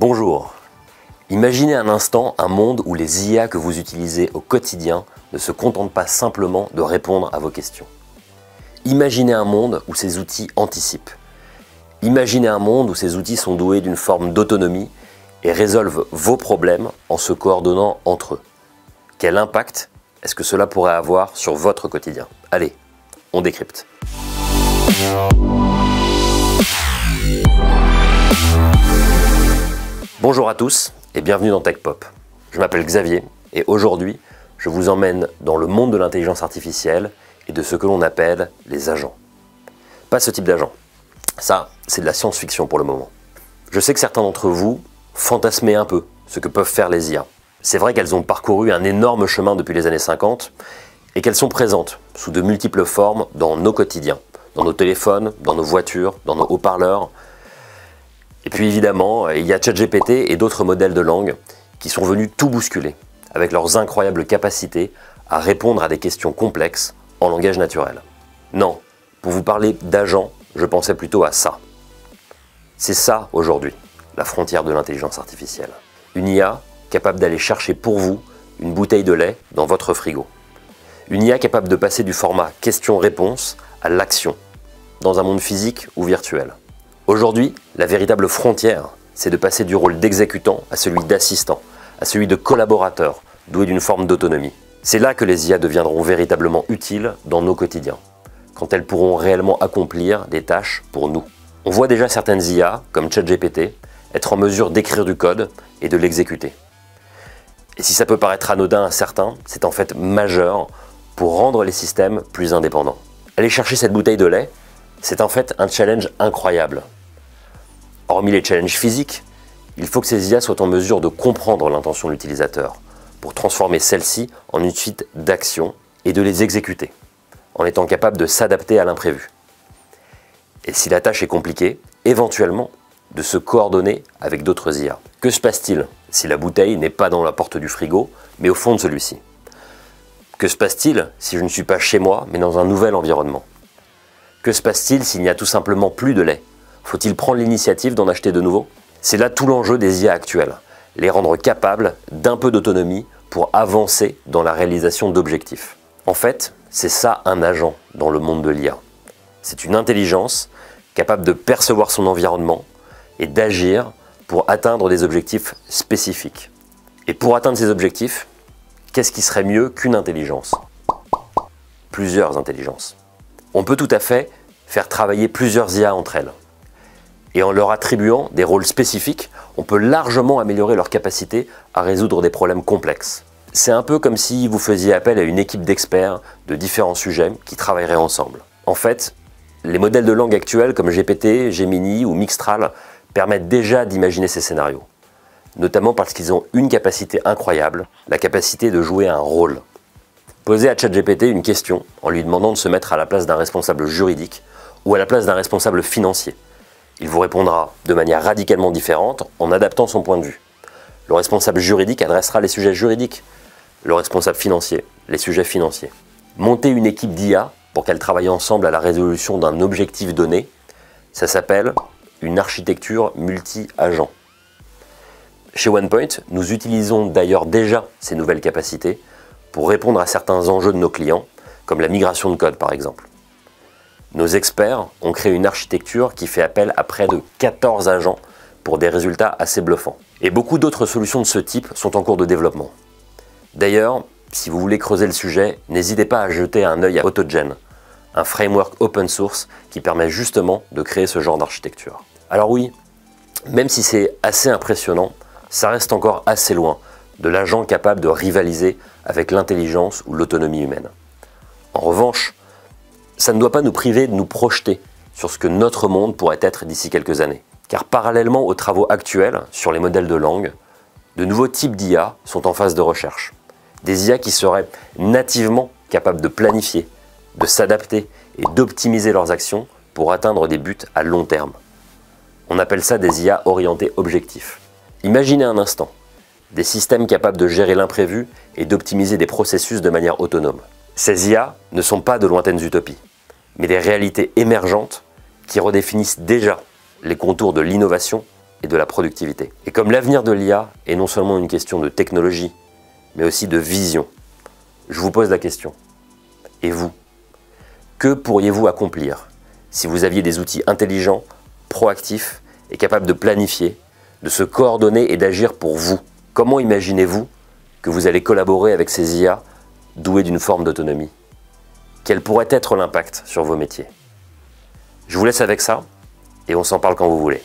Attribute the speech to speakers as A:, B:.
A: Bonjour. Imaginez un instant un monde où les IA que vous utilisez au quotidien ne se contentent pas simplement de répondre à vos questions. Imaginez un monde où ces outils anticipent. Imaginez un monde où ces outils sont doués d'une forme d'autonomie et résolvent vos problèmes en se coordonnant entre eux. Quel impact est-ce que cela pourrait avoir sur votre quotidien? Allez, on décrypte. Bonjour à tous et bienvenue dans TechPop. Je m'appelle Xavier et aujourd'hui, je vous emmène dans le monde de l'intelligence artificielle et de ce que l'on appelle les agents. Pas ce type d'agent. Ça, c'est de la science-fiction pour le moment. Je sais que certains d'entre vous fantasmaient un peu ce que peuvent faire les IA. C'est vrai qu'elles ont parcouru un énorme chemin depuis les années 50 et qu'elles sont présentes sous de multiples formes dans nos quotidiens, dans nos téléphones, dans nos voitures, dans nos haut-parleurs. Et puis évidemment, il y a ChatGPT et d'autres modèles de langue qui sont venus tout bousculer avec leurs incroyables capacités à répondre à des questions complexes en langage naturel. Non, pour vous parler d'agents, je pensais plutôt à ça. C'est ça aujourd'hui, la frontière de l'intelligence artificielle. Une IA capable d'aller chercher pour vous une bouteille de lait dans votre frigo. Une IA capable de passer du format question-réponse à l'action, dans un monde physique ou virtuel. Aujourd'hui, la véritable frontière, c'est de passer du rôle d'exécutant à celui d'assistant, à celui de collaborateur, doué d'une forme d'autonomie. C'est là que les IA deviendront véritablement utiles dans nos quotidiens, quand elles pourront réellement accomplir des tâches pour nous. On voit déjà certaines IA, comme ChatGPT, être en mesure d'écrire du code et de l'exécuter. Et si ça peut paraître anodin à certains, c'est en fait majeur pour rendre les systèmes plus indépendants. Aller chercher cette bouteille de lait, c'est en fait un challenge incroyable. Hormis les challenges physiques, il faut que ces IA soient en mesure de comprendre l'intention de l'utilisateur pour transformer celle-ci en une suite d'actions et de les exécuter, en étant capable de s'adapter à l'imprévu. Et si la tâche est compliquée, éventuellement, de se coordonner avec d'autres IA. Que se passe-t-il si la bouteille n'est pas dans la porte du frigo, mais au fond de celui-ci? Que se passe-t-il si je ne suis pas chez moi, mais dans un nouvel environnement? Que se passe-t-il s'il n'y a tout simplement plus de lait? Faut-il prendre l'initiative d'en acheter de nouveau? C'est là tout l'enjeu des IA actuelles, les rendre capables d'un peu d'autonomie pour avancer dans la réalisation d'objectifs. En fait, c'est ça un agent dans le monde de l'IA. C'est une intelligence capable de percevoir son environnement et d'agir pour atteindre des objectifs spécifiques. Et pour atteindre ces objectifs, qu'est-ce qui serait mieux qu'une intelligence? Plusieurs intelligences. On peut tout à fait faire travailler plusieurs IA entre elles. Et en leur attribuant des rôles spécifiques, on peut largement améliorer leur capacité à résoudre des problèmes complexes. C'est un peu comme si vous faisiez appel à une équipe d'experts de différents sujets qui travailleraient ensemble. En fait, les modèles de langue actuels comme GPT, Gemini ou Mixtral permettent déjà d'imaginer ces scénarios. Notamment parce qu'ils ont une capacité incroyable, la capacité de jouer un rôle. Posez à ChatGPT une question en lui demandant de se mettre à la place d'un responsable juridique ou à la place d'un responsable financier. Il vous répondra de manière radicalement différente en adaptant son point de vue. Le responsable juridique adressera les sujets juridiques, le responsable financier, les sujets financiers. Monter une équipe d'IA pour qu'elle travaille ensemble à la résolution d'un objectif donné, ça s'appelle une architecture multi-agent. Chez OnePoint, nous utilisons d'ailleurs déjà ces nouvelles capacités pour répondre à certains enjeux de nos clients, comme la migration de code par exemple. Nos experts ont créé une architecture qui fait appel à près de 14 agents pour des résultats assez bluffants. Et beaucoup d'autres solutions de ce type sont en cours de développement. D'ailleurs, si vous voulez creuser le sujet, n'hésitez pas à jeter un œil à AutoGen, un framework open source qui permet justement de créer ce genre d'architecture. Alors oui, même si c'est assez impressionnant, ça reste encore assez loin de l'agent capable de rivaliser avec l'intelligence ou l'autonomie humaine. En revanche, ça ne doit pas nous priver de nous projeter sur ce que notre monde pourrait être d'ici quelques années. Car parallèlement aux travaux actuels sur les modèles de langue, de nouveaux types d'IA sont en phase de recherche. Des IA qui seraient nativement capables de planifier, de s'adapter et d'optimiser leurs actions pour atteindre des buts à long terme. On appelle ça des IA orientés objectifs. Imaginez un instant des systèmes capables de gérer l'imprévu et d'optimiser des processus de manière autonome. Ces IA ne sont pas de lointaines utopies, mais des réalités émergentes qui redéfinissent déjà les contours de l'innovation et de la productivité. Et comme l'avenir de l'IA est non seulement une question de technologie, mais aussi de vision, je vous pose la question. Et vous? Que pourriez-vous accomplir si vous aviez des outils intelligents, proactifs et capables de planifier, de se coordonner et d'agir pour vous? Comment imaginez-vous que vous allez collaborer avec ces IA doués d'une forme d'autonomie? Quel pourrait être l'impact sur vos métiers? Je vous laisse avec ça et on s'en parle quand vous voulez.